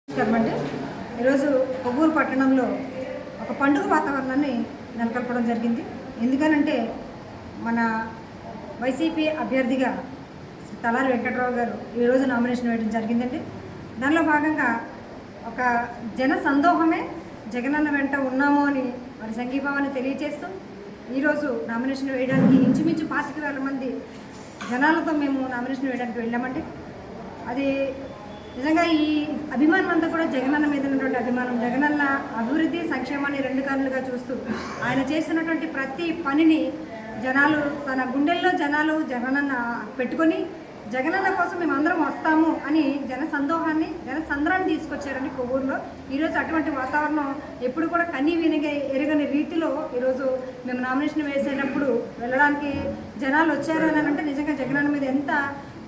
నమస్కారం. ఈరోజు కొవ్వూరు పట్టణంలో ఒక పండుగ వాతావరణాన్ని నెలకొల్పడం జరిగింది. ఎందుకనంటే మన వైసీపీ అభ్యర్థిగా తలారి వెంకట్రావు గారు ఈరోజు నామినేషన్ వేయడం జరిగిందండి. దానిలో భాగంగా ఒక జన సందోహమే జగనన్న వెంట ఉన్నాము అని వారి సంఘీభావాన్ని తెలియజేస్తూ ఈరోజు నామినేషన్ వేయడానికి ఇంచుమించు 25,000 మంది జనాలతో మేము నామినేషన్ వేయడానికి వెళ్ళామండి. అది నిజంగా ఈ అభిమానం అంతా కూడా జగనన్న మీద ఉన్నటువంటి అభిమానం, జగనన్న అభివృద్ధి సంక్షేమాన్ని రెండు కన్నులుగా చూస్తూ ఆయన చేస్తున్నటువంటి ప్రతి పనిని జనాలు తన గుండెల్లో జగనన్న పెట్టుకొని జగనన్న కోసం మేము అందరం వస్తాము అని జనసంద్రాన్ని తీసుకొచ్చారండి కొవ్వూరులో. ఈరోజు అటువంటి వాతావరణం ఎప్పుడు కూడా కన్నీ ఎరగని రీతిలో ఈరోజు మేము నామినేషన్ వేసేటప్పుడు వెళ్ళడానికి జనాలు వచ్చారు అని అంటే నిజంగా జగనన్న మీద ఎంత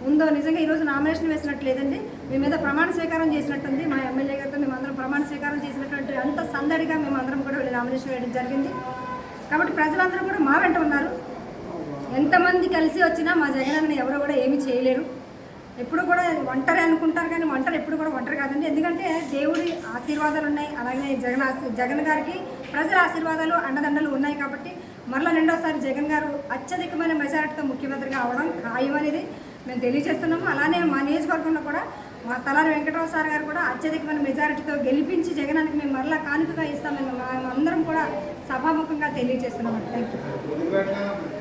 ఉందో. నిజంగా ఈరోజు నామినేషన్ వేసినట్టు లేదండి, మీ మీద ప్రమాణ స్వీకారం చేసినట్టుంది. మా ఎమ్మెల్యే గారితో మేమందరం ప్రమాణ స్వీకారం చేసినటువంటి అంత సందడిగా మేమందరం కూడా వెళ్ళి నామినేషన్ వేయడం జరిగింది. కాబట్టి ప్రజలందరూ కూడా మా వెంట ఉన్నారు. ఎంతమంది కలిసి వచ్చినా మా జగనన్నని ఎవరు కూడా ఏమీ చేయలేరు. ఎప్పుడు కూడా ఒంటరి అనుకుంటారు, కానీ ఒంటరి ఎప్పుడు కూడా ఒంటరి కాదండి. ఎందుకంటే దేవుడి ఆశీర్వాదాలు ఉన్నాయి, అలాగే జగన్ గారికి ప్రజల ఆశీర్వాదాలు అండదండలు ఉన్నాయి. కాబట్టి మరలా రెండోసారి జగన్ గారు అత్యధికమైన మెజారిటీతో ముఖ్యమంత్రిగా అవడం ఖాయం అనేది మేము తెలియజేస్తున్నాము. అలానే మా నియోజకవర్గంలో కూడా మా తలారి వెంకటరావు సార్ గారు కూడా అత్యధికమైన మెజారిటీతో గెలిపించి జగనానికి మేము మరలా కానుకగా ఇస్తామని అందరం కూడా సభాముఖంగా తెలియజేస్తున్నాము. Thank you.